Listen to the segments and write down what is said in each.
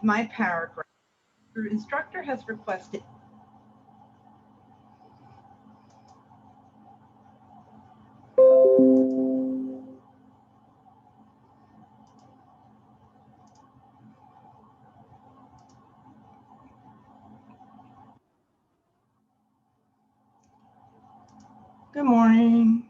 my paragraph. The instructor has requested. Good morning.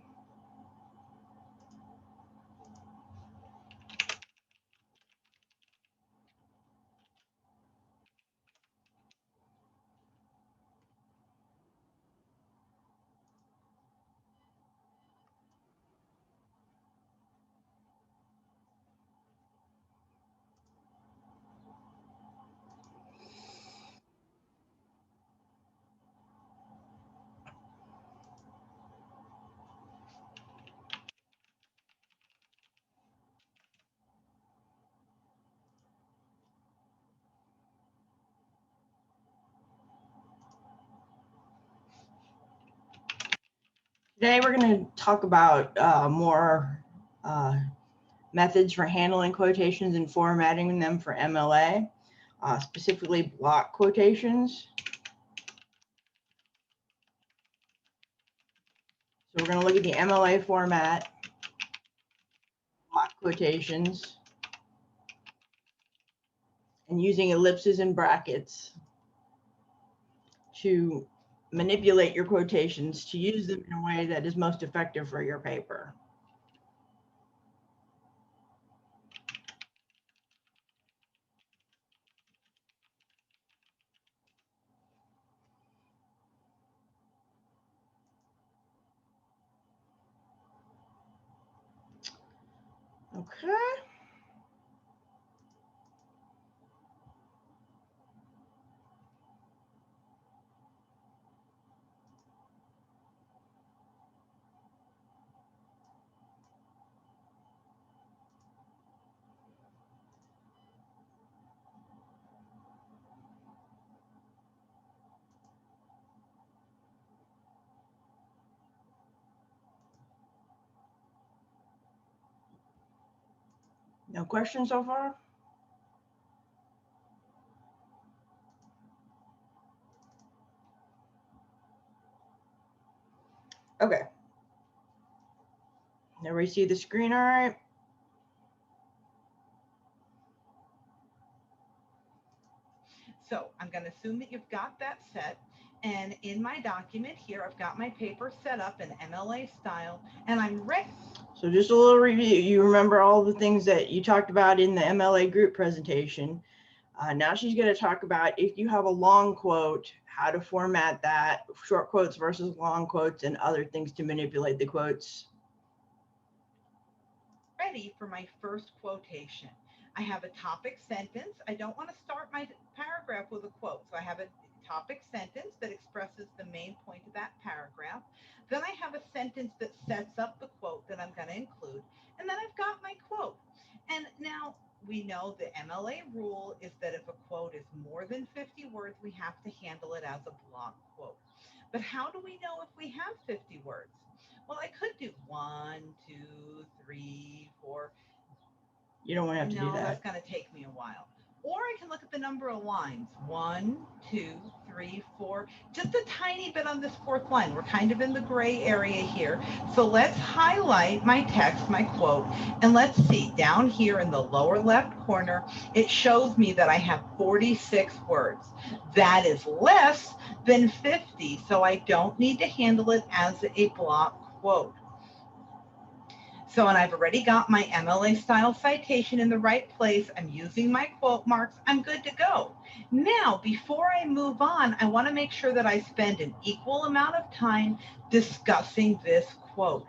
Today we're going to talk about more methods for handling quotations and formatting them for MLA, specifically block quotations. So we're going to look at the MLA format, block quotations, and using ellipses and brackets to manipulate your quotations to use them in a way that is most effective for your paper. Okay. No questions so far? Okay. Everybody see the screen all right? So I'm going to assume that you've got that set. And in my document here, I've got my paper set up in MLA style, and I'm ready. So just a little review. You remember all the things that you talked about in the MLA group presentation. Now she's going to talk about if you have a long quote, how to format that, short quotes versus long quotes, and other things to manipulate the quotes. Ready for my first quotation. I have a topic sentence. I don't want to start my paragraph with a quote. So I have a topic sentence that expresses the main point of that paragraph. Then I have a sentence that sets up the quote that I'm going to include. And then I've got my quote. And now we know the MLA rule is that if a quote is more than 50 words, we have to handle it as a block quote. But how do we know if we have 50 words? Well, I could do 1, 2, 3, 4. You don't want to have to do that. No, that's going to take me a while. Or I can look at the number of lines. 1, 2, 3, 4. Just a tiny bit on this fourth line. We're kind of in the gray area here. So let's highlight my text, my quote, and let's see. Down here in the lower left corner, it shows me that I have 46 words. That is less than 50, so I don't need to handle it as a block quote. So, and I've already got my MLA style citation in the right place. I'm using my quote marks. I'm good to go. Now, before I move on, I want to make sure that I spend an equal amount of time discussing this quote.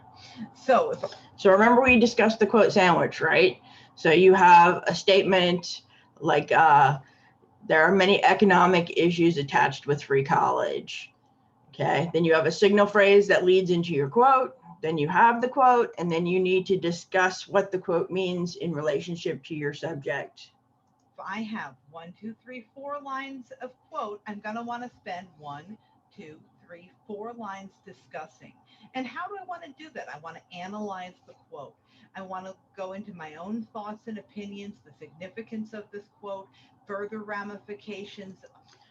So remember we discussed the quote sandwich, right? So you have a statement like there are many economic issues attached with free college. Okay, then you have a signal phrase that leads into your quote. Then you have the quote, and then you need to discuss what the quote means in relationship to your subject. If I have 1, 2, 3, 4 lines of quote, I'm going to want to spend 1, 2, 3, 4 lines discussing. And how do I want to do that? I want to analyze the quote. I want to go into my own thoughts and opinions, the significance of this quote, further ramifications.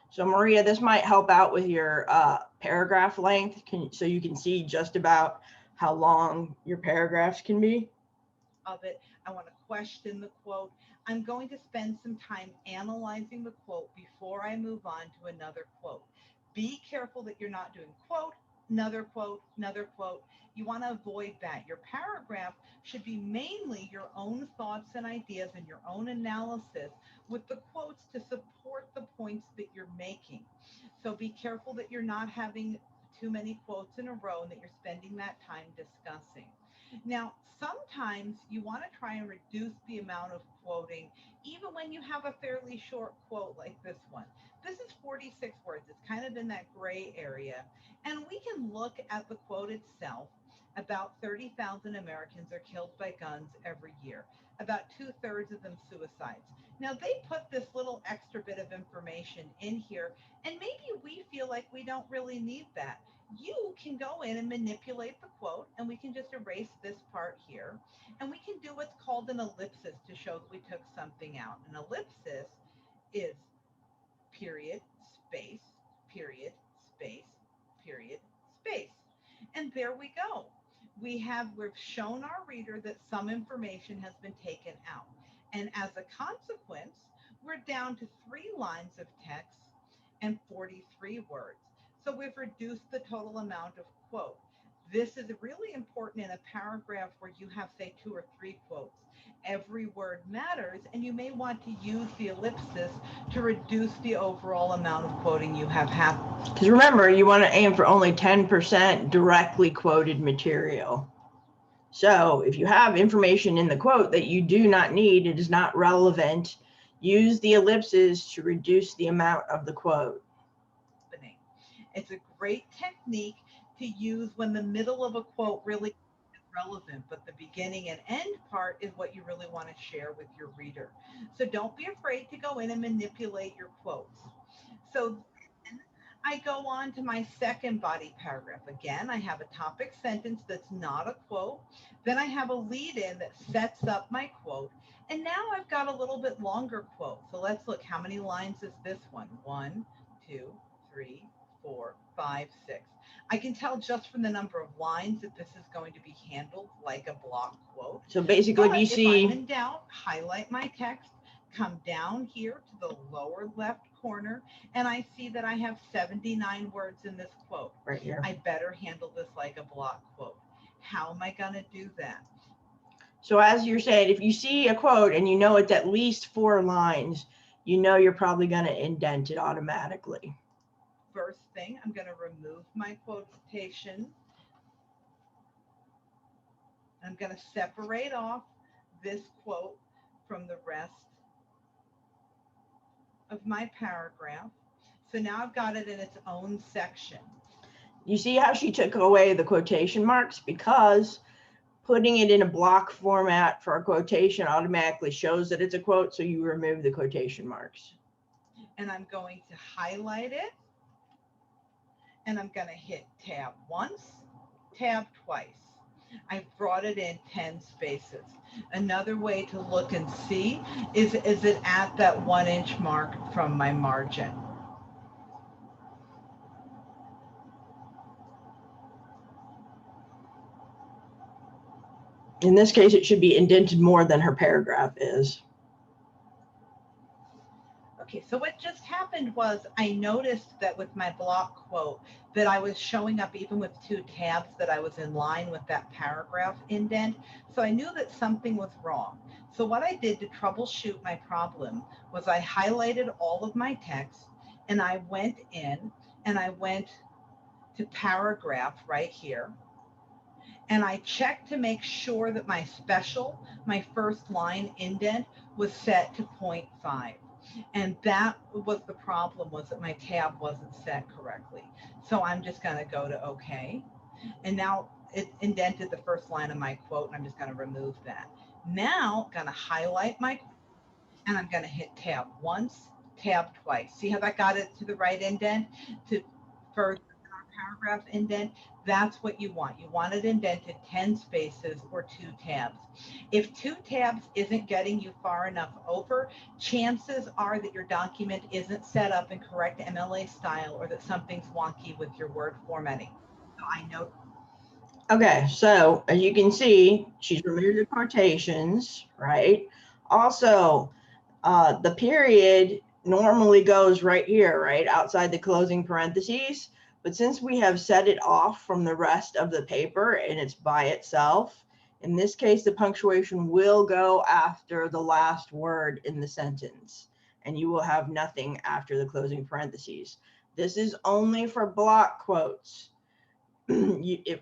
So Maria, this might help out with your paragraph length, so you can see just about how long your paragraphs can be. Of it. I want to question the quote. I'm going to spend some time analyzing the quote before I move on to another quote. Be careful that you're not doing quote, another quote, another quote. You want to avoid that. Your paragraph should be mainly your own thoughts and ideas and your own analysis with the quotes to support the points that you're making. So be careful that you're not having too many quotes in a row and that you're spending that time discussing. Now, sometimes you want to try and reduce the amount of quoting, even when you have a fairly short quote like this one. This is 46 words. It's kind of in that gray area. And we can look at the quote itself. About 30,000 Americans are killed by guns every year, about two-thirds of them suicides. Now, they put this little extra bit of information in here, and maybe we feel like we don't really need that. You can go in and manipulate the quote, and we can just erase this part here. And we can do what's called an ellipsis to show that we took something out. An ellipsis is period, space, period, space, period, space. And there we go. We've shown our reader that some information has been taken out. And as a consequence, we're down to 3 lines of text and 43 words. So we've reduced the total amount of quote. This is really important in a paragraph where you have, say, 2 or 3 quotes. Every word matters, and you may want to use the ellipsis to reduce the overall amount of quoting you have happened. Because remember, you want to aim for only 10% directly quoted material. So if you have information in the quote that you do not need, it is not relevant, use the ellipses to reduce the amount of the quote. It's a great technique to use when the middle of a quote really isn't relevant, but the beginning and end part is what you really want to share with your reader. So don't be afraid to go in and manipulate your quotes. So then I go on to my second body paragraph. Again, I have a topic sentence that's not a quote. Then I have a lead in that sets up my quote. And now I've got a little bit longer quote. So let's look. How many lines is this one? 1, 2, 3, 4, 5, 6. I can tell just from the number of lines that this is going to be handled like a block quote. So basically, But if you see, I'm in doubt, highlight my text, come down here to the lower left corner, and I see that I have 79 words in this quote. right here. I better handle this like a block quote. How am I going to do that? So as you're saying, if you see a quote and you know it's at least 4 lines, you know you're probably going to indent it automatically. First thing, I'm going to remove my quotation. I'm going to separate off this quote from the rest of my paragraph. So now I've got it in its own section. You see how she took away the quotation marks? Because putting it in a block format for a quotation automatically shows that it's a quote, so you remove the quotation marks. And I'm going to highlight it, and I'm going to hit tab once, tab twice. I've brought it in 10 spaces. Another way to look and see is it at that 1-inch mark from my margin? In this case, it should be indented more than her paragraph is. Okay, so what just happened was I noticed that with my block quote that I was showing up even with 2 tabs that I was in line with that paragraph indent. So I knew that something was wrong. So what I did to troubleshoot my problem was I highlighted all of my text and I went in and I went to paragraph right here. And I checked to make sure that my special, my first line indent was set to 0.5. And that was the problem, was that my tab wasn't set correctly. So I'm just going to go to OK. And now it indented the first line of my quote, and I'm just going to remove that. Now I'm going to highlight my quote, and I'm going to hit tab once, tab twice. See how that got it to the right indent to further our paragraph indent, that's what you want. You want it indented 10 spaces or 2 tabs. If 2 tabs isn't getting you far enough over, chances are that your document isn't set up in correct MLA style or that something's wonky with your word formatting. So I know. Okay, so as you can see, she's removed the quotations, right? Also, the period normally goes right here, right outside the closing parentheses. But since we have set it off from the rest of the paper and it's by itself, in this case, the punctuation will go after the last word in the sentence, and you will have nothing after the closing parentheses. This is only for block quotes.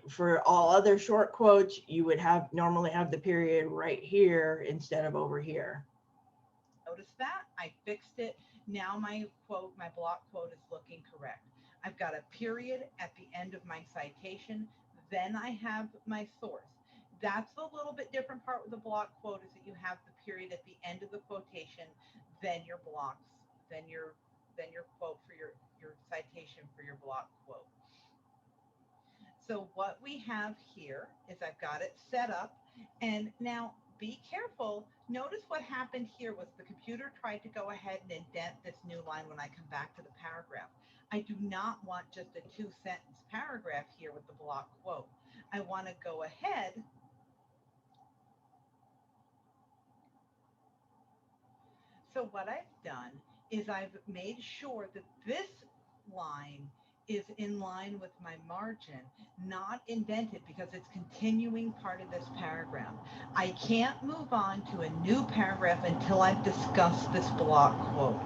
For all other short quotes, you would normally have the period right here instead of over here. Notice that I fixed it. Now my block quote is looking correct. I've got a period at the end of my citation. Then I have my source. That's the little bit different part with the block quote is that you have the period at the end of the quotation, then your blocks, then your quote for your citation for your block quote. So what we have here is I've got it set up, and now be careful. Notice what happened here was the computer tried to go ahead and indent this new line when I come back to the paragraph. I do not want just a 2-sentence paragraph here with the block quote. I want to go ahead So what I've done is I've made sure that this line is in line with my margin, not indented because it's continuing part of this paragraph. I can't move on to a new paragraph until I've discussed this block quote.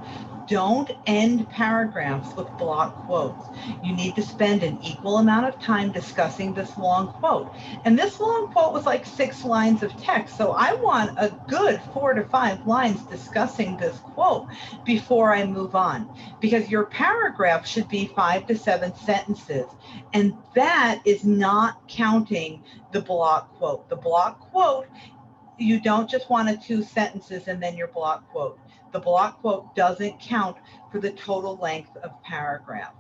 Don't end paragraphs with block quotes. You need to spend an equal amount of time discussing this long quote. And this long quote was like 6 lines of text. So I want a good 4 to 5 lines discussing this quote before I move on, because your paragraph should be 5 to 7 sentences. And that is not counting the block quote. The block quote, you don't just want a 2 sentences and then your block quote. The block quote doesn't count for the total length of paragraph.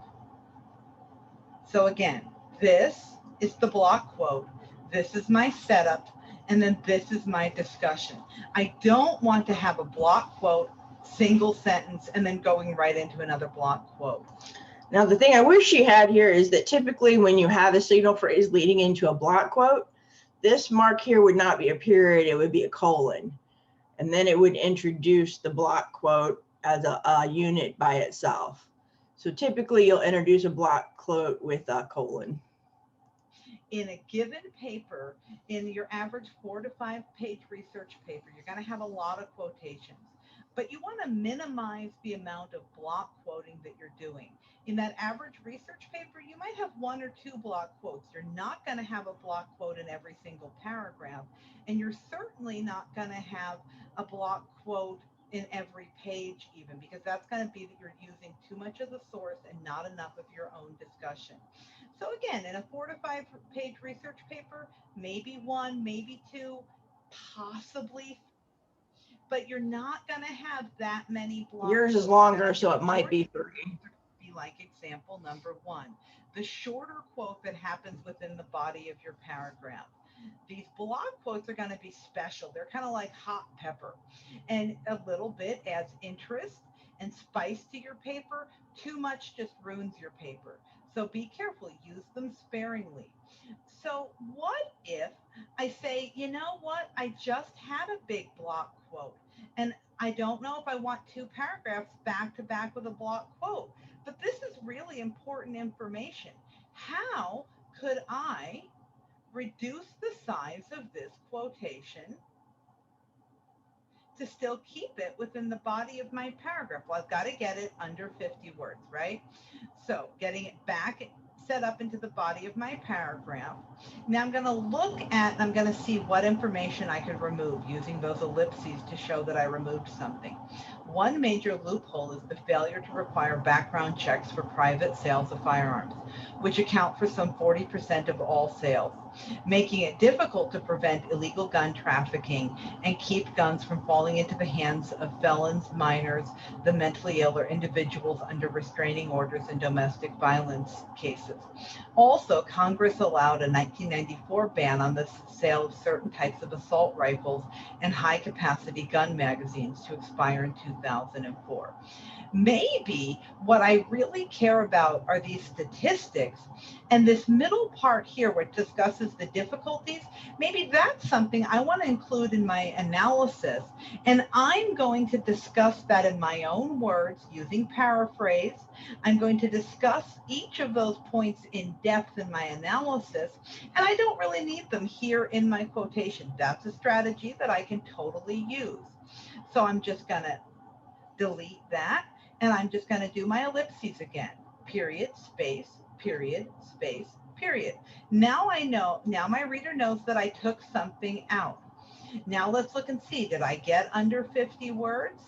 So again, this is the block quote. This is my setup. And then this is my discussion. I don't want to have a block quote, single sentence, and then going right into another block quote. Now, the thing I wish she had here is that typically when you have a signal phrase leading into a block quote, this mark here would not be a period, it would be a colon. And then it would introduce the block quote as a unit by itself. So typically you'll introduce a block quote with a colon. In a given paper, in your average 4 to 5 page research paper, you're going to have a lot of quotations, but you want to minimize the amount of block quoting that you're doing. In that average research paper, you might have 1 or 2 block quotes. You're not going to have a block quote in every single paragraph, and you're certainly not going to have a block quote in every page even, because that's going to be that you're using too much of the source and not enough of your own discussion. So again, in a 4 to 5 page research paper, maybe 1, maybe 2, possibly, but you're not going to have that many blocks. Yours is longer, so it might be 3. Be like example number 1, the shorter quote that happens within the body of your paragraph. These block quotes are going to be special. They're kind of like hot pepper, and a little bit adds interest and spice to your paper. Too much just ruins your paper. So be careful, use them sparingly. So what if I say, you know what, I just had a big block quote, and I don't know if I want 2 paragraphs back to back with a block quote, but this is really important information. How could I reduce the size of this quotation to still keep it within the body of my paragraph? Well, I've got to get it under 50 words, right? So getting it back set up into the body of my paragraph. Now I'm going to look at, I'm going to see what information I could remove using those ellipses to show that I removed something. One major loophole is the failure to require background checks for private sales of firearms, which account for some 40% of all sales. making it difficult to prevent illegal gun trafficking and keep guns from falling into the hands of felons, minors, the mentally ill, or individuals under restraining orders in domestic violence cases. Also, Congress allowed a 1994 ban on the sale of certain types of assault rifles and high-capacity gun magazines to expire in 2004. Maybe what I really care about are these statistics, and this middle part here, which discusses the difficulties, maybe that's something I want to include in my analysis. And I'm going to discuss that in my own words using paraphrase. I'm going to discuss each of those points in depth in my analysis, and I don't really need them here in my quotation. That's a strategy that I can totally use. So I'm just going to delete that. And I'm just going to do my ellipses again. Period, space, period, space, period. Now I know, now my reader knows that I took something out. Now let's look and see, did I get under 50 words?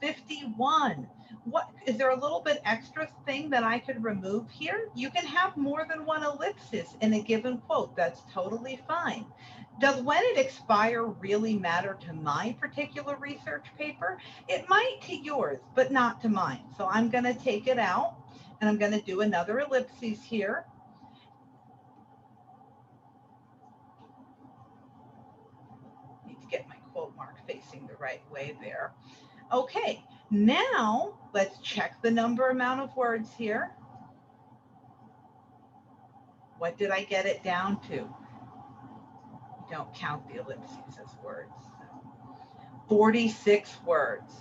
51. What, is there a little bit extra thing that I could remove here? You can have more than one ellipsis in a given quote. That's totally fine. Does when it expire really matter to my particular research paper? It might to yours, but not to mine. So I'm going to take it out, and I'm going to do another ellipses here. Need to get my quote mark facing the right way there. Okay, now let's check the amount of words here. What did I get it down to? Don't count the ellipses as words. 46 words.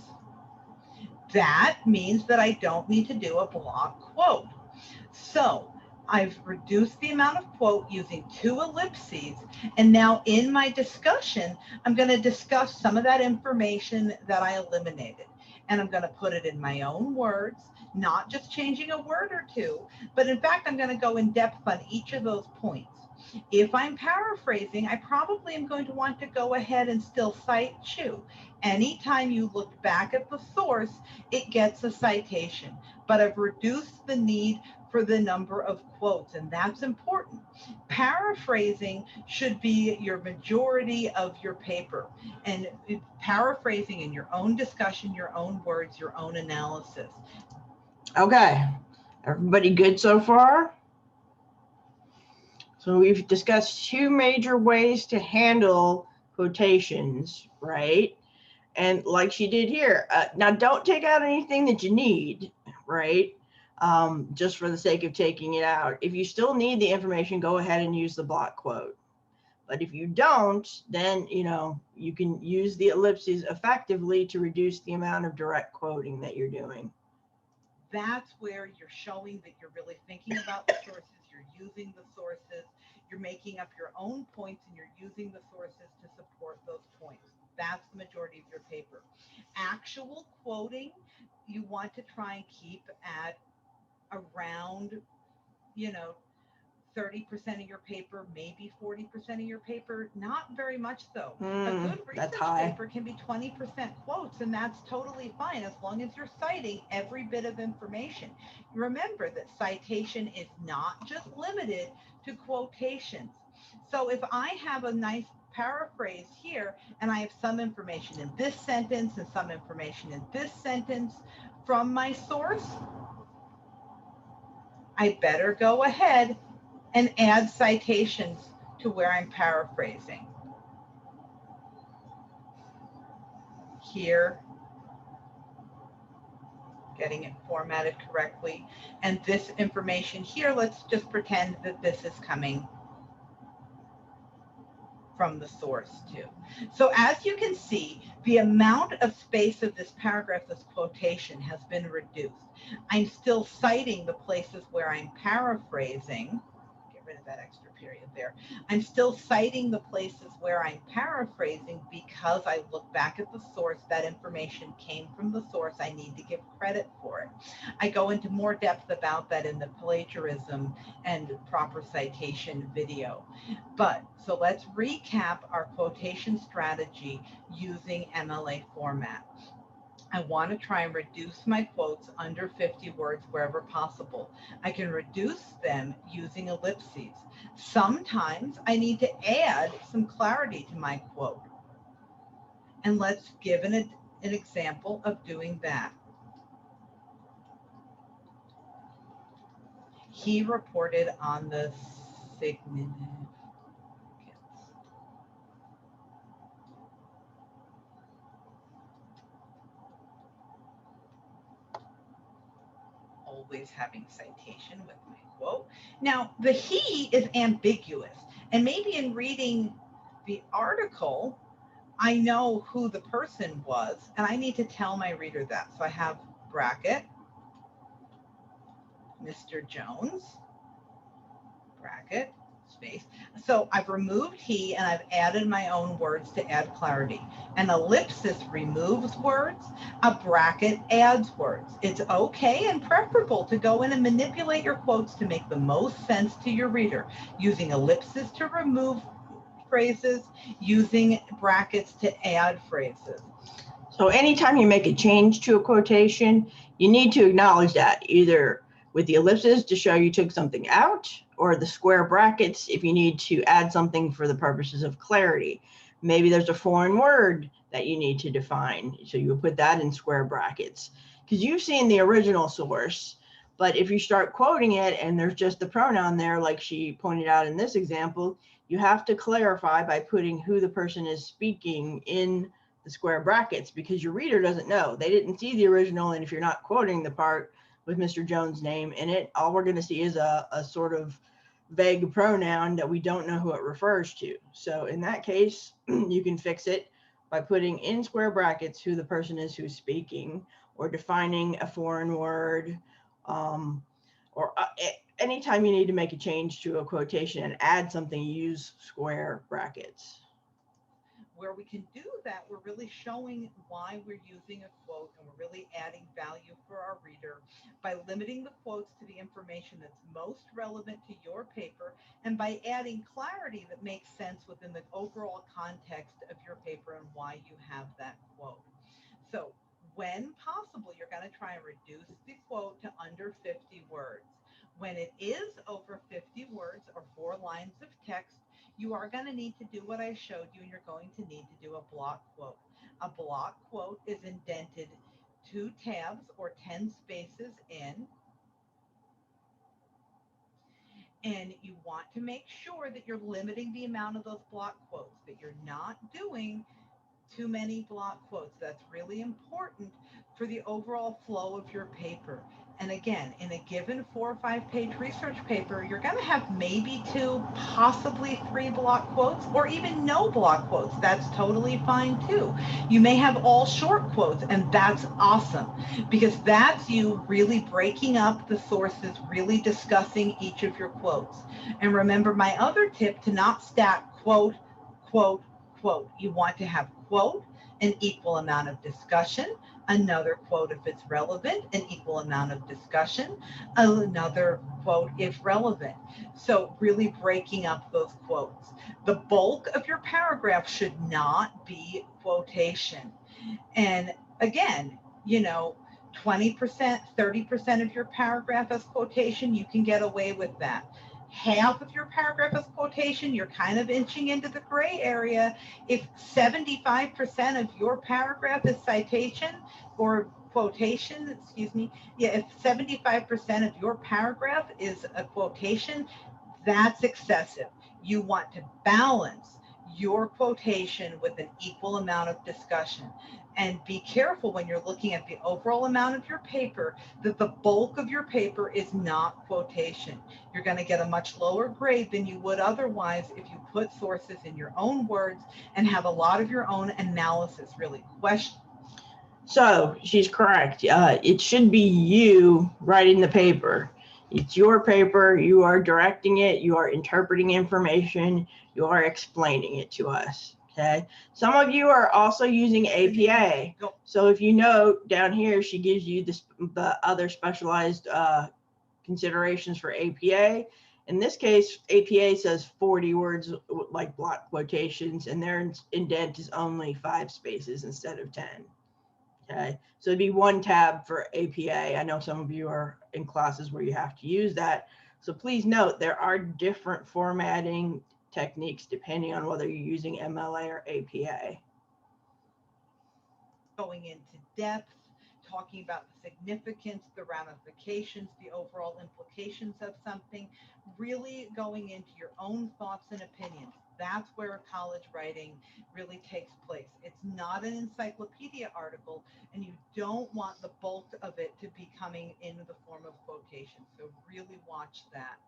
That means that I don't need to do a block quote. So I've reduced the amount of quote using 2 ellipses. And now in my discussion, I'm going to discuss some of that information that I eliminated. And I'm going to put it in my own words, not just changing a word or two, but in fact, I'm going to go in depth on each of those points. If I'm paraphrasing, I probably am going to want to go ahead and still cite you. Anytime you look back at the source, it gets a citation, but I've reduced the need for the number of quotes, and that's important. Paraphrasing should be your majority of your paper, and paraphrasing in your own discussion, your own words, your own analysis. Okay, everybody good so far? So we've discussed 2 major ways to handle quotations, right? And like she did here, now don't take out anything that you need, right? Just for the sake of taking it out. If you still need the information, go ahead and use the block quote. But if you don't, then, you can use the ellipses effectively to reduce the amount of direct quoting that you're doing. That's where you're showing that you're really thinking about the sources, you're using the sources, you're making up your own points, and you're using the sources to support those points. That's the majority of your paper. Actual quoting, you want to try and keep at around, 30% of your paper, maybe 40% of your paper, not very much though. A good research paper can be 20% quotes, and that's totally fine as long as you're citing every bit of information. Remember that citation is not just limited to quotations. So if I have a nice paraphrase here and I have some information in this sentence and some information in this sentence from my source, I better go ahead and add citations to where I'm paraphrasing. Here, getting it formatted correctly. And this information here, let's just pretend that this is coming from the source too. So as you can see, the amount of space of this paragraph, this quotation, has been reduced. I'm still citing the places where I'm paraphrasing. Rid of that extra period there. I'm still citing the places where I'm paraphrasing because I look back at the source. That information came from the source. I need to give credit for it. I go into more depth about that in the plagiarism and proper citation video. But so let's recap our quotation strategy using MLA format. I want to try and reduce my quotes under 50 words wherever possible. I can reduce them using ellipses. Sometimes I need to add some clarity to my quote. And let's give an example of doing that. He reported on the significance. Always having citation with my quote. Now, the he is ambiguous, and maybe in reading the article, I know who the person was, and I need to tell my reader that. So I have bracket, Mr. Jones, bracket, space. So I've removed he and I've added my own words to add clarity. An ellipsis removes words, a bracket adds words. It's okay and preferable to go in and manipulate your quotes to make the most sense to your reader, using ellipses to remove phrases, using brackets to add phrases. So anytime you make a change to a quotation, you need to acknowledge that, either with the ellipses to show you took something out, or the square brackets if you need to add something for the purposes of clarity. Maybe there's a foreign word that you need to define, so you would put that in square brackets. Because you've seen the original source, but if you start quoting it and there's just the pronoun there, like she pointed out in this example, you have to clarify by putting who the person is speaking in the square brackets, because your reader doesn't know. They didn't see the original, and if you're not quoting the part with Mr. Jones' name in it, all we're going to see is a sort of vague pronoun that we don't know who it refers to. So in that case, you can fix it by putting in square brackets who the person is who's speaking, or defining a foreign word, or anytime you need to make a change to a quotation and add something, use square brackets. Where we can do that, we're really showing why we're using a quote, and we're really adding value for our reader by limiting the quotes to the information that's most relevant to your paper, and by adding clarity that makes sense within the overall context of your paper and why you have that quote. So when possible, you're going to try and reduce the quote to under 50 words. When it is over 50 words or 4 lines of text, you are going to need to do what I showed you, and you're going to need to do a block quote. A block quote is indented 2 tabs or 10 spaces in, and you want to make sure that you're limiting the amount of those block quotes, that you're not doing too many block quotes. That's really important for the overall flow of your paper. And again, in a given 4 or 5 page research paper, you're going to have maybe 2, possibly 3 block quotes, or even no block quotes. That's totally fine too. You may have all short quotes, and that's awesome, because that's you really breaking up the sources, really discussing each of your quotes. And remember my other tip, to not stack quote, quote, quote. You want to have quote, an equal amount of discussion, another quote if it's relevant, an equal amount of discussion, another quote if relevant. So really breaking up those quotes. The bulk of your paragraph should not be quotation. And again, 20%, 30% of your paragraph as quotation, you can get away with that. Half of your paragraph as quotation, you're kind of inching into the gray area. If 75% of your paragraph is citation or quotation, if 75% of your paragraph is a quotation, that's excessive. You want to balance your quotation with an equal amount of discussion. And be careful when you're looking at the overall amount of your paper that the bulk of your paper is not quotation. You're going to get a much lower grade than you would otherwise if you put sources in your own words and have a lot of your own analysis, really question. So she's correct. It should be you writing the paper. It's your paper. You are directing it. You are interpreting information. You are explaining it to us. Okay. Some of you are also using APA. So if you note down here, she gives you the other specialized considerations for APA. In this case, APA says 40 words like block quotations, and their indent is only 5 spaces instead of 10. Okay, so it'd be one tab for APA. I know some of you are in classes where you have to use that. So please note there are different formatting techniques depending on whether you're using MLA or APA. Going into depth, talking about the significance, the ramifications, the overall implications of something, really going into your own thoughts and opinions. That's where college writing really takes place. It's not an encyclopedia article, and you don't want the bulk of it to be coming in the form of quotations. So really watch that.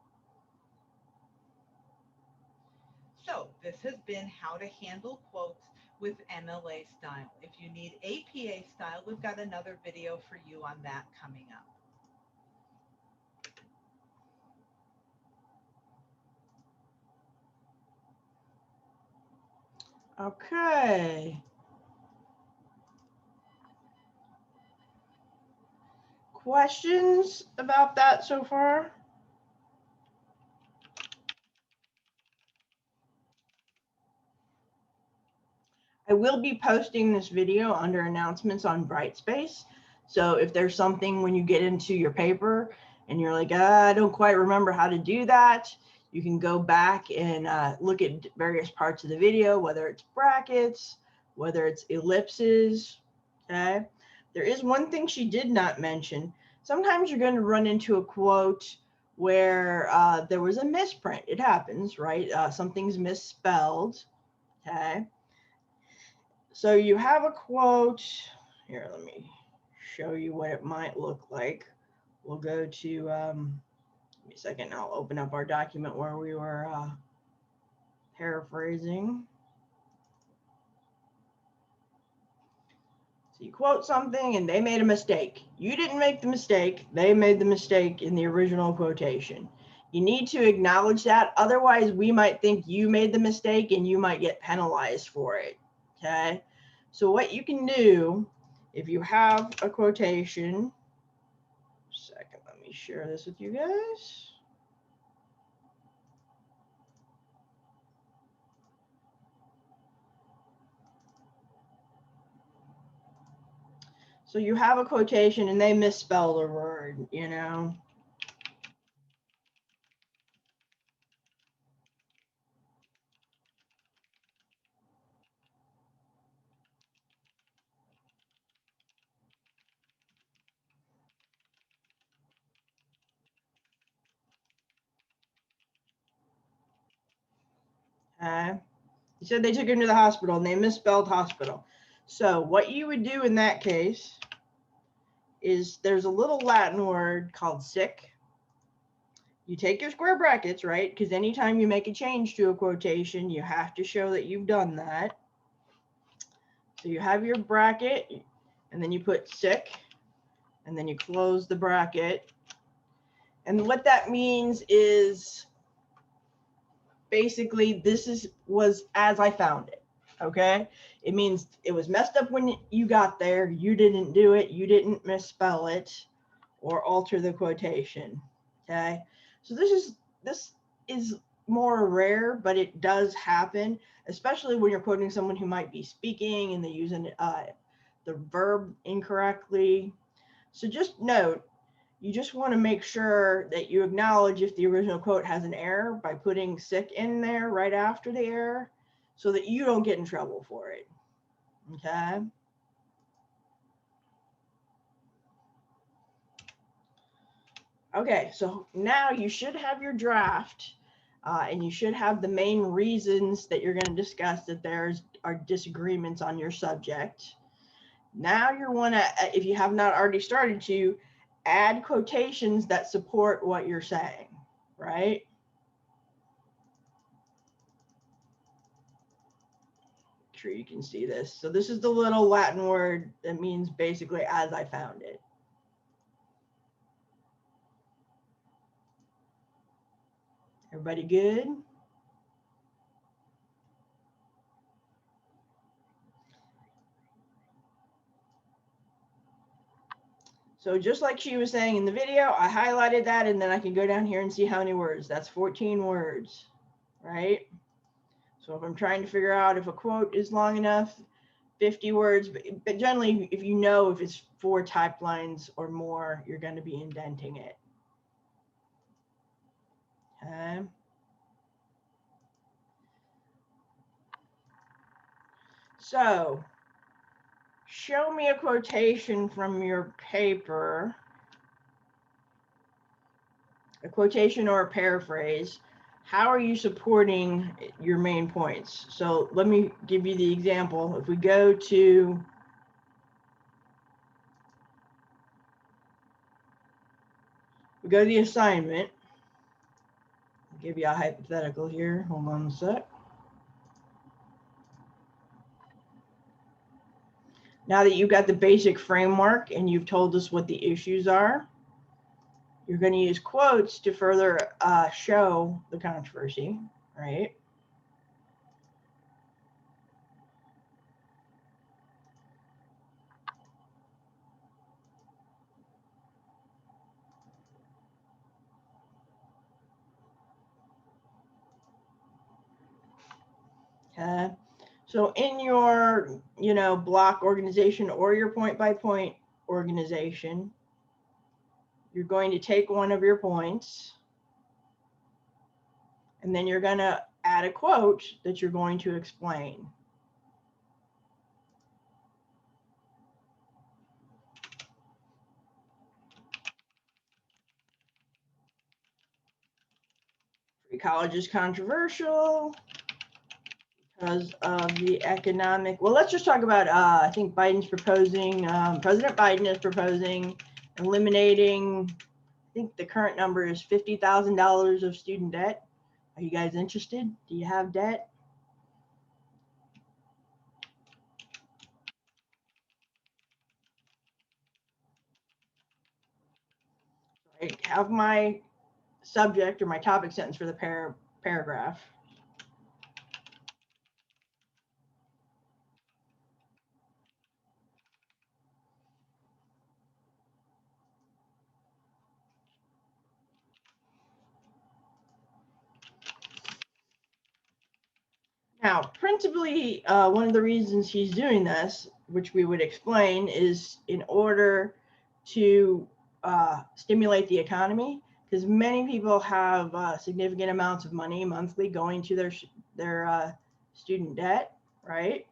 So this has been how to handle quotes with MLA style. If you need APA style, we've got another video for you on that coming up. Okay. Questions about that so far? I will be posting this video under announcements on Brightspace. So if there's something when you get into your paper and you're like, I don't quite remember how to do that, you can go back and look at various parts of the video, whether it's brackets, whether it's ellipses, okay? There is one thing she did not mention. Sometimes you're going to run into a quote where there was a misprint. It happens, right? Something's misspelled, okay? So you have a quote. Here, let me show you what it might look like. We'll go to, give me a second, I'll open up our document where we were paraphrasing. So you quote something and they made a mistake. You didn't make the mistake. They made the mistake in the original quotation. You need to acknowledge that. Otherwise, we might think you made the mistake and you might get penalized for it. Okay. So what you can do, if you have a quotation, second, let me share this with you guys. So you have a quotation and they misspelled a word, you know. You said they took him to the hospital and they misspelled hospital. So what you would do in that case is there's a little Latin word called sick. You take your square brackets, right? Because anytime you make a change to a quotation, you have to show that you've done that. So you have your bracket and then you put sick and then you close the bracket. And what that means is basically was as I found it. Okay, it means it was messed up when you got there. You didn't do it. You didn't misspell it or alter the quotation. Okay, so this is more rare, but it does happen, especially when you're quoting someone who might be speaking and they're using the verb incorrectly. So just note, you just want to make sure that you acknowledge if the original quote has an error by putting sick in there right after the error so that you don't get in trouble for it. Okay. Okay, so now you should have your draft and you should have the main reasons that you're going to discuss that are disagreements on your subject. Now you want to, if you have not already started to, add quotations that support what you're saying, right? Make sure you can see this. So this is the little Latin word that means basically as I found it. Everybody good? So just like she was saying in the video, I highlighted that and then I can go down here and see how many words. That's 14 words, right? So if I'm trying to figure out if a quote is long enough, 50 words, but generally, if you know if it's 4 typed lines or more, you're going to be indenting it. Okay. So, show me a quotation from your paper, a quotation or a paraphrase. How are you supporting your main points? So let me give you the example. If we go to the assignment, I'll give you a hypothetical here. Hold on a sec. Now that you've got the basic framework and you've told us what the issues are, you're going to use quotes to further show the controversy, right? Okay. So in your, block organization or your point by point organization, you're going to take one of your points and then you're going to add a quote that you're going to explain. Free college is controversial because of the economic. Well, let's just talk about, I think Biden's proposing, President Biden is proposing eliminating, I think the current number is $50,000 of student debt. Are you guys interested? Do you have debt? I have my subject or my topic sentence for the paragraph. Now, principally, one of the reasons he's doing this, which we would explain, is in order to stimulate the economy, because many people have significant amounts of money monthly going to their student debt, right?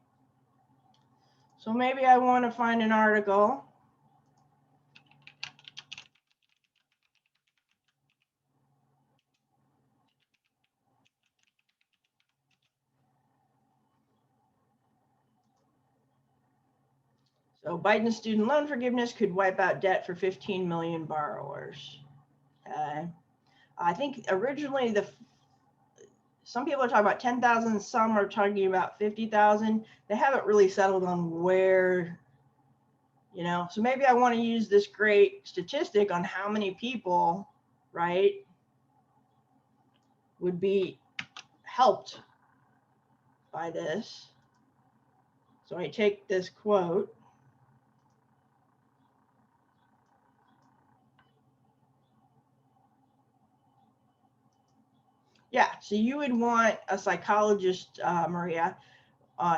So maybe I want to find an article. So Biden's student loan forgiveness could wipe out debt for 15 million borrowers. Okay. I think originally some people are talking about 10,000, some are talking about 50,000. They haven't really settled on where, so maybe I want to use this great statistic on how many people, right, would be helped by this. So I take this quote. Yeah, so you would want a psychologist, Maria,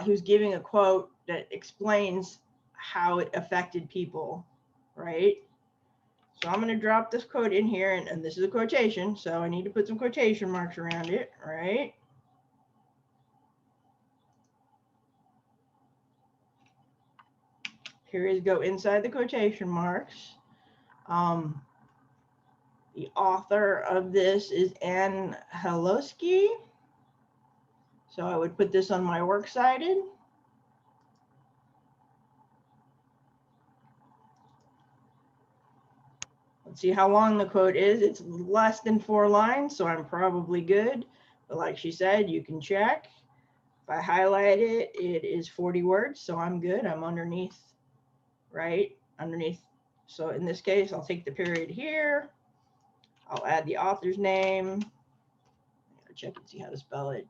who's giving a quote that explains how it affected people, right? So I'm going to drop this quote in here, and this is a quotation, so I need to put some quotation marks around it, right? Periods go inside the quotation marks. The author of this is Anne Halosky. So I would put this on my works cited. Let's see how long the quote is. It's less than 4 lines, so I'm probably good. But like she said, you can check. If I highlight it, it is 40 words, so I'm good. I'm underneath, right? Underneath. So in this case, I'll take the period here. I'll add the author's name. I gotta check and see how to spell it.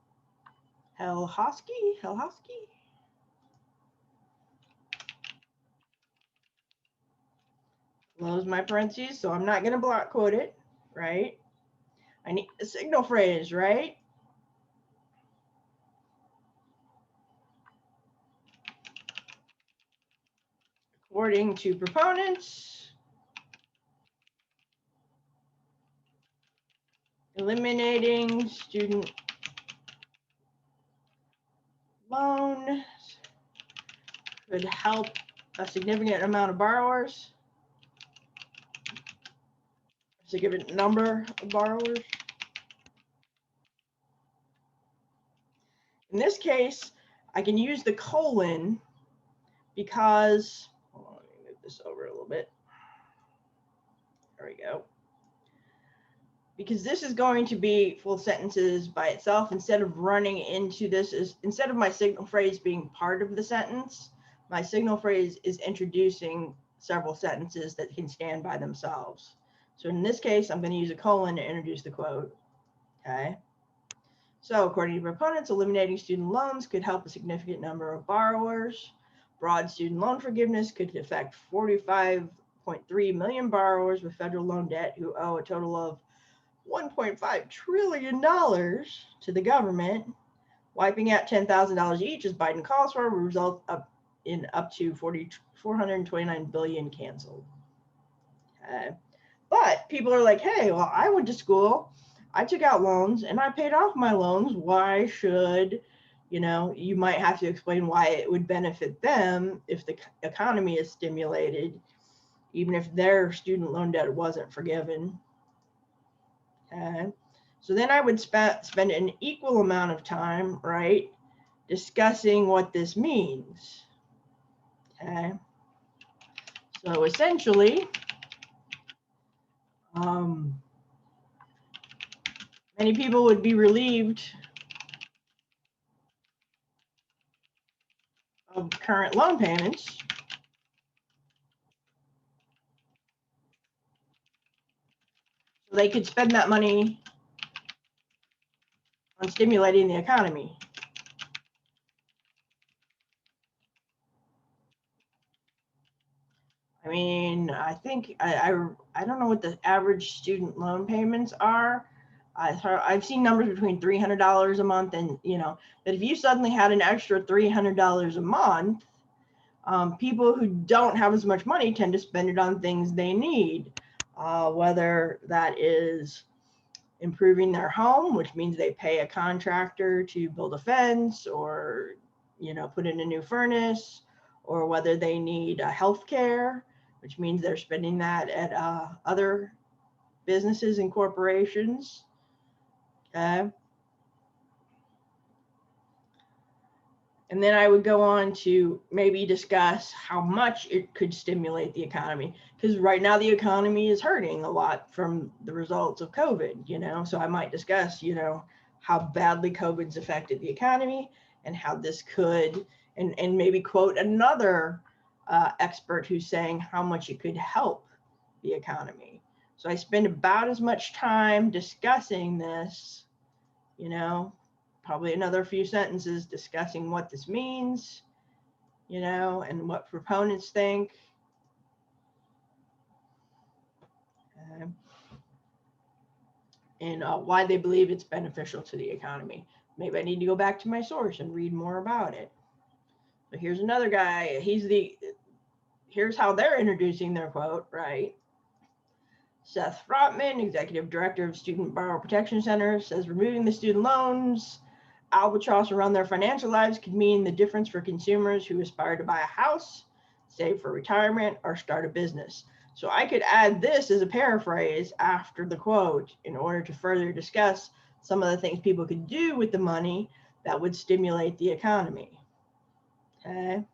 Helhosky? Close my parentheses, so I'm not going to block quote it, right? I need a signal phrase, right? according to proponents, eliminating student loans could help a significant amount of borrowers, a significant number of borrowers. In this case, I can use the colon because, hold on, let me move this over a little bit. There we go. Because this is going to be full sentences by itself instead of running into this, instead of my signal phrase being part of the sentence, my signal phrase is introducing several sentences that can stand by themselves. So in this case, I'm going to use a colon to introduce the quote. Okay. So according to proponents, eliminating student loans could help a significant number of borrowers. Broad student loan forgiveness could affect 45.3 million borrowers with federal loan debt who owe a total of $1.5 trillion to the government. Wiping out $10,000 each, as Biden calls for, will result in up to 429 billion canceled. Okay. But people are like, hey, well, I went to school, I took out loans, and I paid off my loans. Why should, you might have to explain why it would benefit them if the economy is stimulated, even if their student loan debt wasn't forgiven. Okay. So then I would spend an equal amount of time, right, discussing what this means. Okay. So essentially, many people would be relieved of current loan payments. So they could spend that money on stimulating the economy. I mean, I think I don't know what the average student loan payments are. I've seen numbers between $300 a month, and that if you suddenly had an extra $300 a month, people who don't have as much money tend to spend it on things they need, whether that is improving their home, which means they pay a contractor to build a fence or put in a new furnace, or whether they need health care, which means they're spending that at other businesses and corporations. Okay. And then I would go on to maybe discuss how much it could stimulate the economy, because right now the economy is hurting a lot from the results of COVID, so I might discuss, how badly COVID's affected the economy and how this could, and maybe quote another expert who's saying how much it could help the economy. So I spend about as much time discussing this, probably another few sentences discussing what this means, and what proponents think. And why they believe it's beneficial to the economy. Maybe I need to go back to my source and read more about it. So here's another guy. Here's how they're introducing their quote, right? Seth Frotman, Executive Director of Student Borrower Protection Center, says removing the student loans albatross around their financial lives could mean the difference for consumers who aspire to buy a house, save for retirement, or start a business. So I could add this as a paraphrase after the quote in order to further discuss some of the things people could do with the money that would stimulate the economy. Okay.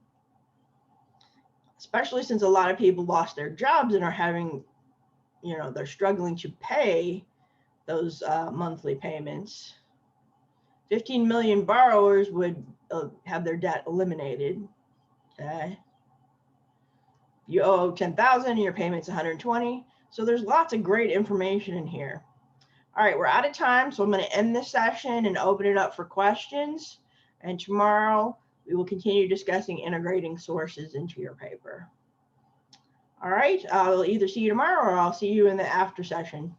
Especially since a lot of people lost their jobs and are having, they're struggling to pay those monthly payments. 15 million borrowers would have their debt eliminated. Okay. You owe 10,000 and your payment's 120. So there's lots of great information in here. All right, we're out of time, so I'm going to end this session and open it up for questions. And tomorrow we will continue discussing integrating sources into your paper. All right, I'll either see you tomorrow or I'll see you in the after session.